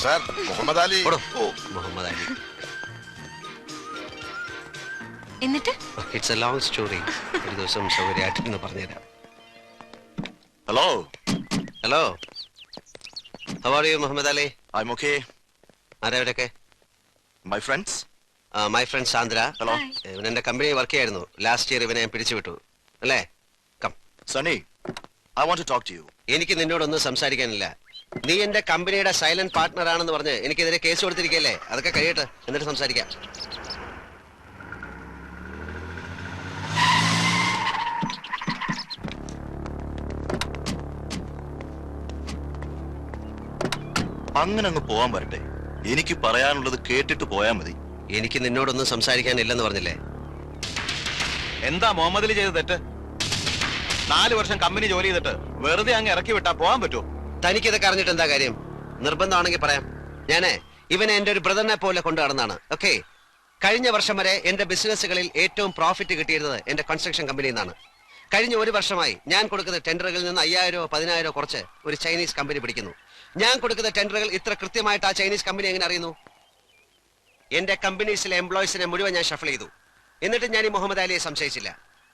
Sir, Muhammad Ali. Muhammad Ali. എന്നിട്ട് it's a long story. ഒരു ദിവസം സൗകര്യമായിട്ടൊന്ന് പറഞ്ഞുതരാം. Hello hello, how are you Muhammad Ali? I'm okay. ആരാ ഇവരൊക്കെ? My friends. My friend Sandra. Hello. ഇവൻ എന്റെ കമ്പനി വർക്ക് ചെയ്യായിരുന്നു. ലാസ്റ്റ് ഇയർ ഇവനെ ഞാൻ പിടിച്ചുവിട്ടു അല്ലേ? Come Sunny, I want to talk to you. എനിക്ക് നിന്നോടൊന്നും സംസാരിക്കാനില്ല. നീ എന്റെ കമ്പനിയുടെ സൈലന്റ് പാർട്ട്ണർ ആണെന്ന് പറഞ്ഞ് എനിക്കെതിരെ കേസ് കൊടുത്തിരിക്കല്ലേ? അതൊക്കെ കഴിയട്ടെ, എന്നിട്ട് സംസാരിക്കാം. അങ്ങനെ അങ്ങ് പോവാൻ വരട്ടെ. എനിക്ക് പറയാനുള്ളത് കേട്ടിട്ട് പോയാ മതി. എനിക്ക് നിന്നോടൊന്നും സംസാരിക്കാനില്ലെന്ന് പറഞ്ഞില്ലേ? എന്താ മുഹമ്മദ് അലി ചെയ്ത തെറ്റ്? 4 വർഷം കമ്പനി ജോലി ചെയ്തിട്ട് വെറുതെ അങ്ങ് ഇറക്കി വിട്ടാ പോകാൻ പറ്റുമോ? തനിക്കിതൊക്കെ അറിഞ്ഞിട്ട് എന്താ കാര്യം? നിർബന്ധമാണെങ്കിൽ പറയാം. ഞാനേ ഇവനെ എന്റെ ഒരു ബ്രദറിനെ പോലെ കൊണ്ടു നടന്നാണ്. ഓക്കെ, കഴിഞ്ഞ വർഷം വരെ എന്റെ ബിസിനസ്സുകളിൽ ഏറ്റവും പ്രോഫിറ്റ് കിട്ടിയിരുന്നത് എന്റെ കൺസ്ട്രക്ഷൻ കമ്പനിയിൽ നിന്നാണ്. കഴിഞ്ഞ 1 വർഷമായി ഞാൻ കൊടുക്കുന്ന ടെൻഡറുകളിൽ നിന്ന് 5000 10,000 കുറച്ച് ഒരു ചൈനീസ് കമ്പനി പിടിക്കുന്നു. ഞാൻ കൊടുക്കുന്ന ടെൻഡറുകൾ ഇത്ര കൃത്യമായിട്ട് ആ ചൈനീസ് കമ്പനി എങ്ങനെ അറിയുന്നു? എന്റെ കമ്പനീസിലെ എംപ്ലോയീസിനെ മുഴുവൻ ഞാൻ ഷഫിൾ ചെയ്തു. എന്നിട്ട് ഞാൻ ഈ മുഹമ്മദ് അലിയെ സംശയിച്ചില്ല.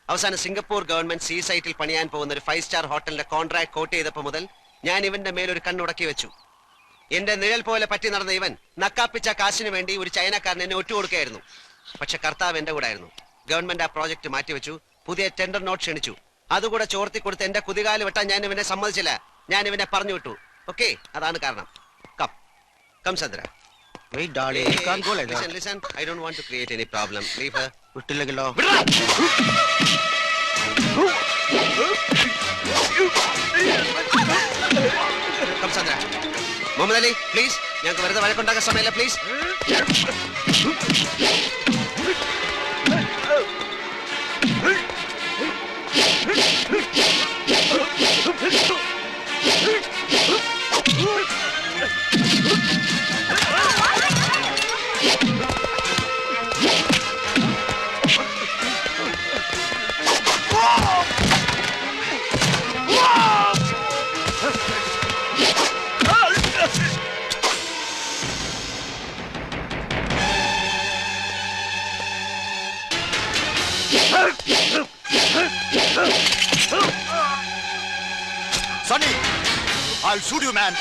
അവസാനം സിംഗപ്പൂർ ഗവൺമെന്റ് സീ സൈറ്റിൽ പണിയാൻ പോകുന്ന ഒരു 5 സ്റ്റാർ ഹോട്ടലിന്റെ കോൺട്രാക്ട് കോട്ട് ചെയ്തപ്പോൾ മുതൽ ഞാൻ ഇവന്റെ മേലൊരു കണ്ണുടക്കി വെച്ചു. എന്റെ നിഴൽ പോലെ പറ്റി നടന്ന ഇവൻ നക്കാപ്പിച്ച കാശിന് വേണ്ടി ഒരു ചൈനക്കാരൻ എന്നെ ഒറ്റുകൊടുക്കുകയായിരുന്നു. പക്ഷെ കർത്താവ് എന്റെ കൂടെ ആയിരുന്നു. ഗവൺമെന്റ് ആ പ്രോജക്ട് മാറ്റിവെച്ചു. പുതിയ ടെൻഡർ നോട്ട് ക്ഷണിച്ചു. അതുകൂടെ ചോർത്തി കൊടുത്ത് എന്റെ കുതികാല് വെട്ടാൻ ഞാൻ ഇവനെ സമ്മതിച്ചില്ല. ഞാൻ ഇവനെ പറഞ്ഞു വിട്ടു. ഓക്കെ, അതാണ് കാരണം. Come come Chandra. Wait, darling, you can't go like that. Listen, I don't want to create any problem. Leave her. വിട്ടില്ലെങ്കിലോ? Come, Sandra. Muhammad Ali, please. ഞങ്ങൾക്ക് വെറുതെ വഴക്കുണ്ടാക്കാൻ സമയമില്ല, please. Sonny, I'll shoot you, man.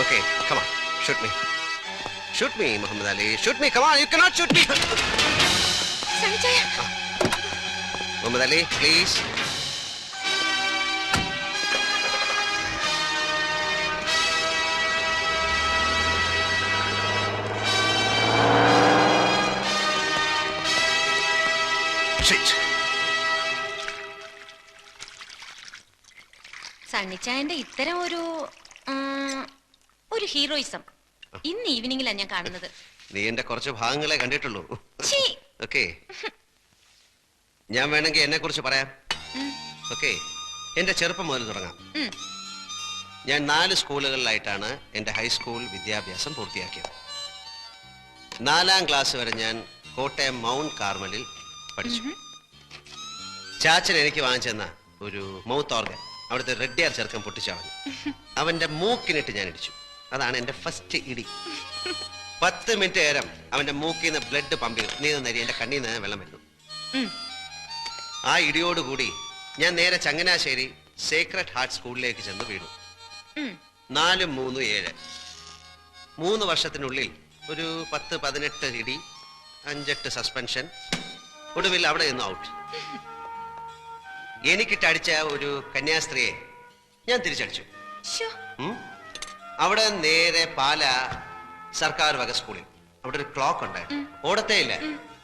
Okay, come on. Shoot me. Shoot me, Muhammad Ali. Shoot me. Come on, you cannot shoot me. സണിച്ചായ, Muhammad Ali, please. സണ്ണിച്ചായന്റെ ഇത്തരം ഒരു heroism ഇന്ന് ഈവനിങ്ങിലാണ് ഞാൻ കാണുന്നത്. നീ എന്റെ കുറച്ച് ഭാഗങ്ങളെ കണ്ടിട്ടുള്ളൂ. ഛീ. ഓക്കെ, ഞാൻ വേണമെങ്കിൽ എന്നെ കുറിച്ച് പറയാം. ഓക്കെ, എന്റെ ചെറുപ്പം മുതൽ തുടങ്ങാം. ഞാൻ 4 സ്കൂളുകളിലായിട്ടാണ് എന്റെ ഹൈസ്കൂൾ വിദ്യാഭ്യാസം പൂർത്തിയാക്കിയത്. 4ാം ക്ലാസ് വരെ ഞാൻ കോട്ടയം മൗണ്ട് കാർമലിൽ പഠിച്ചു. ചാച്ചൻ എനിക്ക് വാങ്ങിച്ചെന്ന ഒരു മൗത്ത് ഓർഗൻ അവിടുത്തെ റെഡ്ഡിയാർ ചെറുക്കൻ പൊട്ടിച്ചളഞ്ഞു. അവന്റെ മൂക്കിനിട്ട് ഞാൻ ഇടിച്ചു. അതാണ് എന്റെ ഫസ്റ്റ് ഇടി. 10 മിനിറ്റ് നേരം അവന്റെ മൂക്കിൽ നിന്ന് ബ്ലഡ് പമ്പ് ചെയ്തു. നീ നരി എന്റെ കണ്ണിൽ നിന്ന് വെള്ളം വരുന്നു. ആ ഇടിയോടുകൂടി ഞാൻ നേരെ ചങ്ങനാശ്ശേരി സേക്രഡ് ഹാർട്ട് സ്കൂളിലേക്ക് ചെന്ന് വീണു. 4 3 7 3 വർഷത്തിനുള്ളിൽ ഒരു 10-18 ഇടി, 5-8 സസ്പെൻഷൻ. ഒടുവിൽ അവിടെ നിന്ന് ഔട്ട്. എനിക്കിട്ടടിച്ച ഒരു കന്യാസ്ത്രീയെ ഞാൻ തിരിച്ചടിച്ചു. അവിടെ നേരെ പാല സർക്കാർ വക സ്കൂളിൽ അവിടെ ഒരു ക്ലോക്ക് ഉണ്ടായിരുന്നു. ഓടത്തേ ഇല്ല.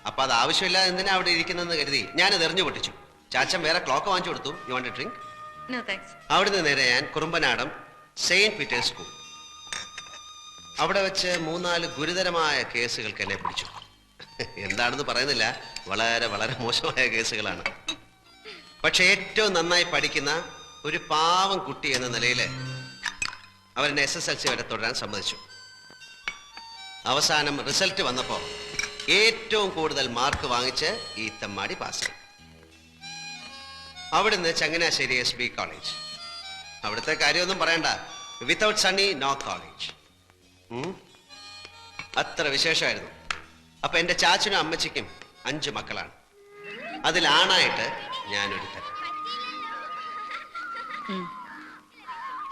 അപ്പൊ അത് ആവശ്യമില്ല എന്തിനാ അവിടെ ഇരിക്കുന്നെന്ന് കരുതി ഞാനത് എറിഞ്ഞു പൊട്ടിച്ചു. ചാച്ചൻ വേറെ ക്ലോക്ക് വാങ്ങിച്ചു കൊടുത്തു. You want a drink? No thanks. അവിടുന്ന് നേരെ ഞാൻ കുറുമ്പനാടം സെയിന്റ് പീറ്റേഴ്സ് സ്കൂൾ. അവിടെ വെച്ച് 3-4 ഗുരുതരമായ കേസുകൾക്ക് എന്നെ പിടിച്ചു. എന്താണെന്ന് പറയുന്നില്ല, വളരെ വളരെ മോശമായ കേസുകളാണ്. പക്ഷെ ഏറ്റവും നന്നായി പഠിക്കുന്ന ഒരു പാവം കുട്ടി എന്ന നിലയിൽ അവരെന്നെ SSLC വരെ തുടരാൻ സമ്മതിച്ചു. അവസാനം റിസൾട്ട് വന്നപ്പോൾ ഏറ്റവും കൂടുതൽ മാർക്ക് വാങ്ങിച്ച് ഈ തെമ്മാടി പാസ്സായി. അവിടുന്ന് ചങ്ങനാശ്ശേരി SB കോളേജ്. അവിടുത്തെ കാര്യമൊന്നും പറയണ്ട. Without Sunny no college. അത്ര വിശേഷമായിരുന്നു. അപ്പൊ എന്റെ ചാച്ചനും അമ്മച്ചിക്കും 5 മക്കളാണ്. അതിലാണായിട്ട് ഞാനൊരുത്തൻ.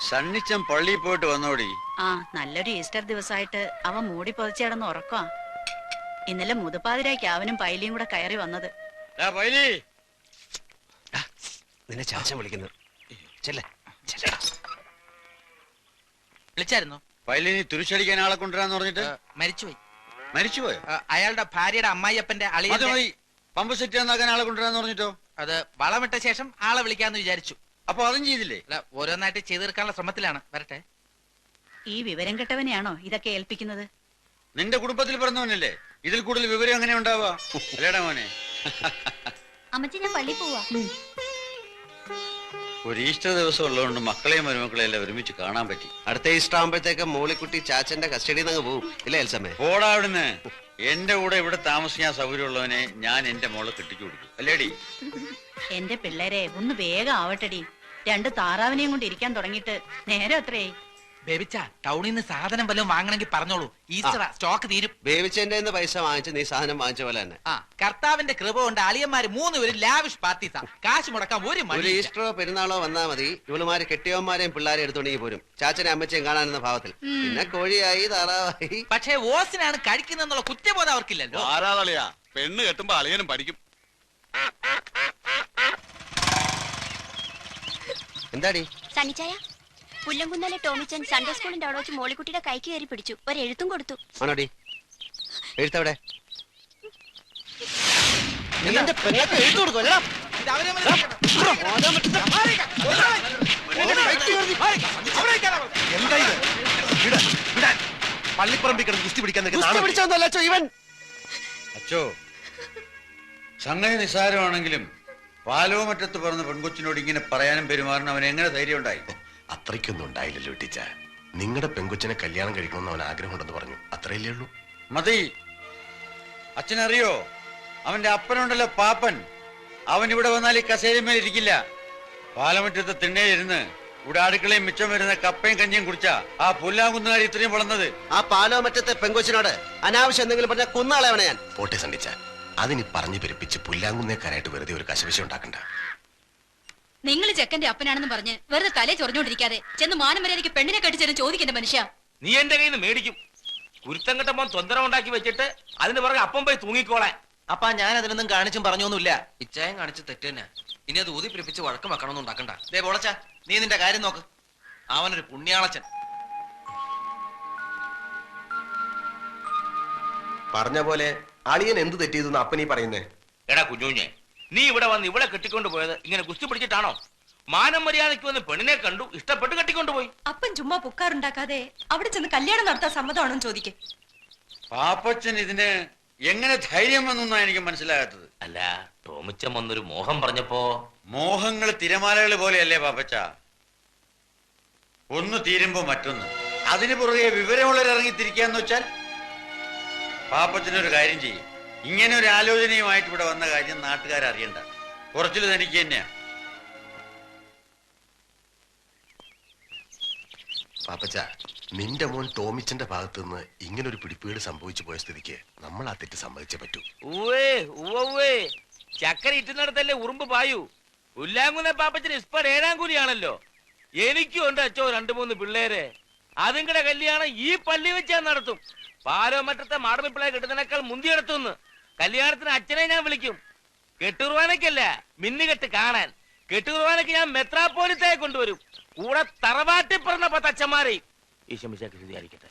സണ്ണിച്ചൻ പള്ളിയിൽ പോയിട്ട് വന്നോടി. ആ നല്ലൊരു ഈസ്റ്റർ ദിവസമായിട്ട് അവൻ മൂടി പൊതിച്ചടന്ന് ഉറക്കമാ. ഇന്നലെ മുതുപാതിരായ്ക്ക് അവനും പൈലിയും കൂടെ കയറി വന്നത്. നിന്നെ ചാച്ചൻ വിളിക്കുന്നു. വിളിച്ചായിരുന്നോ? പൈലിനി തുരിശടിക്കാൻ ആളെ കൊണ്ടുവരാന്ന് പറഞ്ഞിട്ട് മരിച്ചുപോയി. മരിച്ചുപോയോ? അയാളുടെ ഭാര്യയുടെ അമ്മായിയപ്പന്റെ അത് മതി. പമ്പ് സെറ്റ് നന്നാക്കാൻ ആളെ കൊണ്ടുവരാന്ന് പറഞ്ഞിട്ടോ? അത് വളമിട്ട ശേഷം ആളെ വിളിക്കാന്ന് വിചാരിച്ചു. അപ്പൊ അതും ചെയ്തില്ലേ? അല്ല, ഓരോന്നായിട്ട് ചെയ്തു തീർക്കാനുള്ള ശ്രമത്തിലാണ്. വരട്ടെ. ഈ വിവരം കെട്ടവനെയാണോ ഇതൊക്കെ ഏൽപ്പിക്കുന്നത്? നിന്റെ കുടുംബത്തിൽ പറഞ്ഞവനല്ലേ? ഇതിൽ കൂടുതൽ വിവരം എങ്ങനെ ഉണ്ടാവാ? അല്ലേടാ മോനെ? അമ്മച്ചി ഞാൻ പള്ളി പോവാ. ഒരു ഈസ്റ്റർ ദിവസം ഉള്ളതുകൊണ്ട് മക്കളെയും മരുമക്കളെയും എല്ലാം ഒരുമിച്ച് കാണാൻ പറ്റി. അടുത്ത ഈസ്റ്റർ ആകുമ്പോഴത്തേക്ക് മോളിക്കുട്ടി ചാച്ചന്റെ കസ്റ്റഡിയിൽ നിന്ന് പോവും ഇല്ലേ എൽസമ്മേ? പോടാ അവിടുന്ന്. എന്റെ കൂടെ ഇവിടെ താമസിക്കാൻ സൗകര്യമുള്ളവനെ ഞാൻ എന്റെ മോളെ കെട്ടിച്ചു കൊടുക്കും. അല്ലേടി? എന്റെ പിള്ളേരെ ഒന്ന് വേഗം ആവട്ടടി. 2 താറാവിനെയും കൊണ്ട് ഇരിക്കാൻ തുടങ്ങിയിട്ട് നേരം എത്രയായി? ബേബിച്ച, ടൗണിൽ നിന്ന് സാധനം വല്ലതും വാങ്ങണമെങ്കിൽ പറഞ്ഞോളൂ. ഈസ്റ്റർ സ്റ്റോക്ക് തീരും. ബേബിച്ചെന്റെ പൈസ വാങ്ങിച്ച് നീ സാധനം വാങ്ങിച്ച പോലെ തന്നെ. ആ കർത്താവിന്റെ കൃപ കൊണ്ട് അളിയന്മാര് 3 പേരും ലാവിഷ് പാർട്ടീസാ. കാശ് മുടക്കാൻ ഒരു ഒരു മണി. ഈസ്റ്ററോ പെരുന്നാളോ വന്നാ മതി, ഇവളുമാര് കെട്ടിയവന്മാരെയും പിള്ളേരെ എടുത്തോണ്ടെങ്കിൽ പോരും. ചാച്ചനെ അമ്മച്ചയും കാണാനെന്ന ഭാവത്തിൽ. പിന്നെ കോഴിയായി താറാവായി. പക്ഷേ ഓസിനാണ് കഴിക്കുന്നുള്ള കുറ്റബോധം അവർക്കില്ലല്ലോ. ആരാതളിയാ പെണ്ണ് കെട്ടുമ്പോ അളിയനും പഠിക്കും. എന്താടി സണ്ണിച്ചായ, പുല്ലംകുന്നലെ ടോമിച്ചൻ സൺഡേ സ്കൂളിന്റെ അവിടെ വെച്ച് മോളിക്കുട്ടിയുടെ കൈക്ക് കയറി പിടിച്ചു. ഒരു എഴുത്തും കൊടുത്തു. ആണോടി? എഴുത്തവിടെ? എഴുത്തു കൊടുക്കും. ഇത് അവരെ മനസ്സിലാക്കണം. പള്ളിപ്പറമ്പിൽ കിടന്ന് ഗുസ്തി പിടിക്കാൻ ഇവൻ അച്ചോ, സംഗതി നിസ്സാരമാണെങ്കിലും പാലോമറ്റത്ത് പറഞ്ഞ പെൺകൊച്ചിനോട് ഇങ്ങനെ പറയാനും പെരുമാറാനും അവൻ എങ്ങനെ ധൈര്യം ഉണ്ടായി? അത്രയ്ക്കൊന്നും ഉണ്ടായില്ലല്ലോ ടീച്ച. നിങ്ങളുടെ പെങ്കൊച്ചിനെ കല്യാണം കഴിക്കണമെന്ന് അവൻ ആഗ്രഹമുണ്ടെന്ന് പറഞ്ഞു. അത്രയല്ലേ ഉള്ളൂ. മതി. അച്ഛനറിയോ, അവന്റെ അപ്പനുണ്ടല്ലോ പാപ്പൻ, അവൻ ഇവിടെ വന്നാൽ ഈ കസേരമേൽ ഇരിക്കില്ല. പാലമറ്റത്ത് തിണ്ണയിലിരുന്ന് ഇവിടെ അടുക്കളയും മിച്ചം വരുന്ന കപ്പയും കഞ്ഞിയും കുടിച്ചാ ആ പുല്ലാങ്കുന്നുകാരി ഇത്രയും വളർന്നത്. ആ പാലോ മറ്റത്തെ പെങ്കൊച്ചിനോട് അനാവശ്യം എന്തെങ്കിലും പറഞ്ഞാൽ കുന്നാളെവണ ഞാൻ. പോട്ടെ സണ്ടിച്ച, അതിനി പറഞ്ഞു പെരുപ്പിച്ച് പുല്ലാങ്കുന്നേക്കാരായിട്ട് വെറുതെ ഒരു കശവിശ ഉണ്ടാക്കണ്ട. നിങ്ങൾ ചെക്കന്റെ അപ്പനാണെന്ന് പറഞ്ഞ് വെറുതെ തലേ ചൊറിഞ്ഞോണ്ടിരിക്കാതെ ചെന്ന് മാനമര്യാദയ്ക്ക് പെണ്ണിനെ കെട്ടിച്ചേരും ചോദിക്കേണ്ട മനുഷ്യ. നീ എന്റെ കയ്യിൽ നിന്ന് മേടിക്കും. കുരുത്തം കെട്ടപ്പം തൊന്തരം ഉണ്ടാക്കി വെച്ചിട്ട് അതിന് പുറകെ അപ്പം പോയി തൂങ്ങിക്കോളെ. അപ്പാ ഞാൻ അതിനൊന്നും കാണിച്ചും പറഞ്ഞൊന്നുമില്ല. ഇച്ചായം കാണിച്ച് തെറ്റ് തന്നെ. ഇനി അത് ഊതി പിടിപ്പിച്ച് വഴക്കം വെക്കണമെന്ന് ഉണ്ടാക്കണ്ട. ദേ പൊളച്ച, നീ നിന്റെ കാര്യം നോക്ക്. അവനൊരു പുണ്യാളച്ചൻ. പറഞ്ഞ പോലെ അളിയൻ എന്ത് തെറ്റിയതെന്ന് അപ്പനീ പറയുന്നേ? എടാ കുഞ്ഞുഞ്ഞെ, നീ ഇവിടെ വന്ന് ഇവിടെ കെട്ടിക്കൊണ്ട് പോയത് ഇങ്ങനെ കുസ്തി പിടിച്ചിട്ടാണോ? മാനം മര്യാദയ്ക്ക് വന്ന് പെണ്ണിനെ കണ്ടു, ഇഷ്ടപ്പെട്ട് കെട്ടിക്കൊണ്ടുപോയി. അപ്പൻ ചുമ്മാ പുക്കാറുണ്ടാക്കാതെ അവിടെ ചെന്ന് കല്യാണം നടത്താൻ സമ്മതമാണോ ചോദിക്കേ? പാപ്പച്ചൻ ഇതിന് എങ്ങനെ ധൈര്യം വന്നൊന്നാ എനിക്ക് മനസ്സിലാകാത്തത്. അല്ല, ടോമിച്ചൻ വന്നൊരു മോഹം പറഞ്ഞപ്പോ. മോഹങ്ങൾ തിരമാലകൾ പോലെയല്ലേ പാപ്പച്ച? ഒന്ന് തീരുമ്പോ മറ്റൊന്ന്. അതിന് പുറകെ വിവരമുള്ളവരിറങ്ങിത്തിരിക്കാന്ന് വെച്ചാൽ പാപ്പച്ചനൊരു കാര്യം ചെയ്യും. ഇങ്ങനെ ഒരു ആലോചനയുമായിട്ട് ഇവിടെ വന്ന കാര്യം നാട്ടുകാരറിയണ്ട. കുറച്ചിൽ തനിക്ക് തന്നെയാ. പാപ്പച്ച, നിന്റെ മോൻ ടോമിച്ചന്റെ ഭാഗത്ത് നിന്ന് ഇങ്ങനൊരു പിടിപ്പീട് സംഭവിച്ചു പോയ സ്ഥിതിക്ക് നമ്മൾ ആ തെറ്റ് സമ്മതിച്ചേ പറ്റൂ. ചക്കര ഇറ്റുന്നിടത്തല്ലേ ഉറുമ്പ് പായൂ. ഉല്ലാങ്കുന്ന പാപ്പച്ചന് ഇസ്പട് 7-ാം കൂലിയാണല്ലോ. എനിക്കും ഉണ്ട് അച്ചോ 2-3 പിള്ളേര്. അതുങ്ങളുടെ കല്യാണം ഈ പള്ളി വെച്ചാൽ നടത്തും. പാലോ മറ്റത്തെ മാടമ്പിപ്പിള്ളയെ കിട്ടുന്നതിനേക്കാൾ മുന്തിയെടുത്തുനിന്ന് കല്യാണത്തിന് അച്ഛനെ ഞാൻ വിളിക്കും. കെട്ടുകുർവാനയ്ക്കല്ല, മിന്നുകെട്ട് കാണാൻ. കെട്ടുകുർവാനയ്ക്ക് ഞാൻ മെത്രാപ്പോലിത്തയെ കൊണ്ടുവരും. കൂടെ തറവാട്ടി പറഞ്ഞ 10 അച്ഛന്മാരെയും. ഈശോമിശിഹായ്ക്ക് സ്തുതിയായിരിക്കട്ടെ.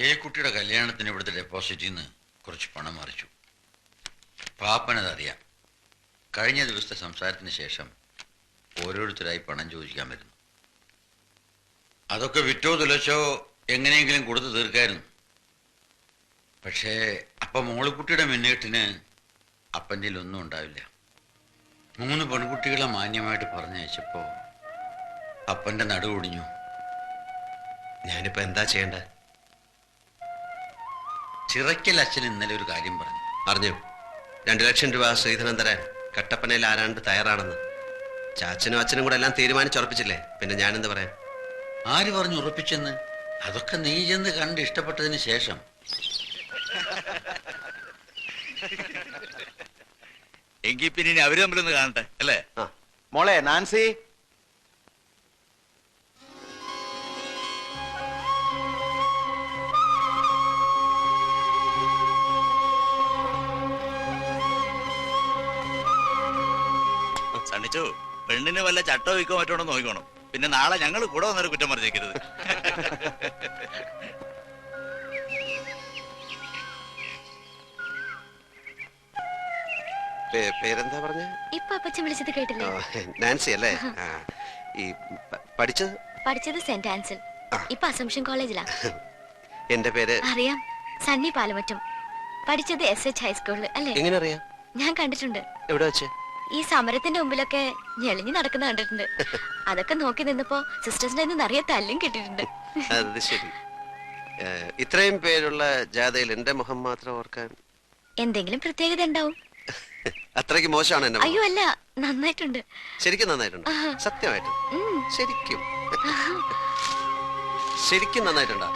ഏലിക്കുട്ടിയുടെ കല്യാണത്തിന് ഇവിടുത്തെ ഡെപ്പോസിറ്റിൽ നിന്ന് കുറച്ച് പണം മറിച്ചു. പാപ്പനതറിയാം. കഴിഞ്ഞ ദിവസത്തെ സംസാരത്തിന് ശേഷം ഓരോരുത്തരായി പണം ചോദിക്കാൻ വരുന്നു. അതൊക്കെ വിറ്റോ തുലച്ചോ എങ്ങനെയെങ്കിലും കൊടുത്തു തീർക്കായിരുന്നു. പക്ഷേ അപ്പം മോളിക്കുട്ടിയുടെ മിന്നേട്ടിന് അപ്പൻ്റെ ഒന്നും ഉണ്ടാവില്ല. 3 പെൺകുട്ടികളെ മാന്യമായിട്ട് പറഞ്ഞയച്ചപ്പോ അപ്പൻ്റെ നടുവൊടിഞ്ഞു. ഞാനിപ്പോ എന്താ ചെയ്യണ്ടേ? ചിറയ്ക്കൽ അച്ഛൻ ഇന്നലെ ഒരു കാര്യം പറഞ്ഞു. അറിഞ്ഞു. 2 ലക്ഷം രൂപ ശ്രീധരൻ തരാൻ കട്ടപ്പനയിൽ ആരാണ്ട് തയ്യാറാണെന്ന്. ചാച്ചനും അച്ഛനും കൂടെ എല്ലാം തീരുമാനിച്ചുറപ്പിച്ചില്ലേ, പിന്നെ ഞാനെന്ത് പറയാം? ആര് പറഞ്ഞു ഉറപ്പിച്ചെന്ന്? അതൊക്കെ നീ ചെന്ന് കണ്ട് ഇഷ്ടപ്പെട്ടതിന് ശേഷം. എങ്കിൽ പിന്നെ അവര് തമ്മിലൊന്ന് കാണട്ടെ അല്ലേ? ആ. മോളെ നാൻസി, സണ്ണിച്ചു, പെണ്ണിന് വല്ല ചട്ടോ വിൽക്കോ മറ്റോണോ നോക്കിക്കോണം. പിന്നെ നാളെ ഞങ്ങൾ കൂടെ വന്നൊരു കുറ്റം പറഞ്ഞേക്കരുത്. പേരെന്താ പറഞ്ഞ? ഇപ്പൊ അപ്പച്ചൻ വിളിച്ചത് കേട്ടില്ലേ? നാൻസി അല്ലേ? ഈ പഠിച്ചത് പഠിച്ചത് സെന്റ് ആൻസൽ. ഇപ്പൊ അസംഷൻ കോളേജിലാ. എന്റെ പേര് അറിയാം, സണ്ണി പാലമറ്റം. പഠിച്ചത് SH ഹൈസ്കൂളിൽ അല്ലേ? എങ്ങനെ അറിയാം? ഞാൻ കണ്ടിട്ടുണ്ട്. എവിടെ വെച്ച്? ഈ സമരത്തിന്റെ മുമ്പിലൊക്കെ ഞെളിഞ്ഞു നടക്കുന്ന കണ്ടിട്ടുണ്ട്. അതൊക്കെ നോക്കി നിന്നപ്പോ സിസ്റ്റേഴ്സിന്റെ നിറയെ തല്ലും കിട്ടിയിട്ടുണ്ട്. അത് ശരി. ഇത്രയും പേരുള്ള ജാഥയിൽ എന്റെ മുഖം മാത്രം ഓർക്കാൻ എന്തെങ്കിലും പ്രത്യേകത ഉണ്ടാവും. അത്രയ്ക്ക് മോശമാണ് എന്നെ? അയ്യോ അല്ല, നന്നായിട്ടുണ്ട്. ശരിക്കും നന്നായിട്ടുണ്ട്. സത്യമായിട്ടും ശരിക്കും ശരിക്കും നന്നായിട്ടുണ്ടോ?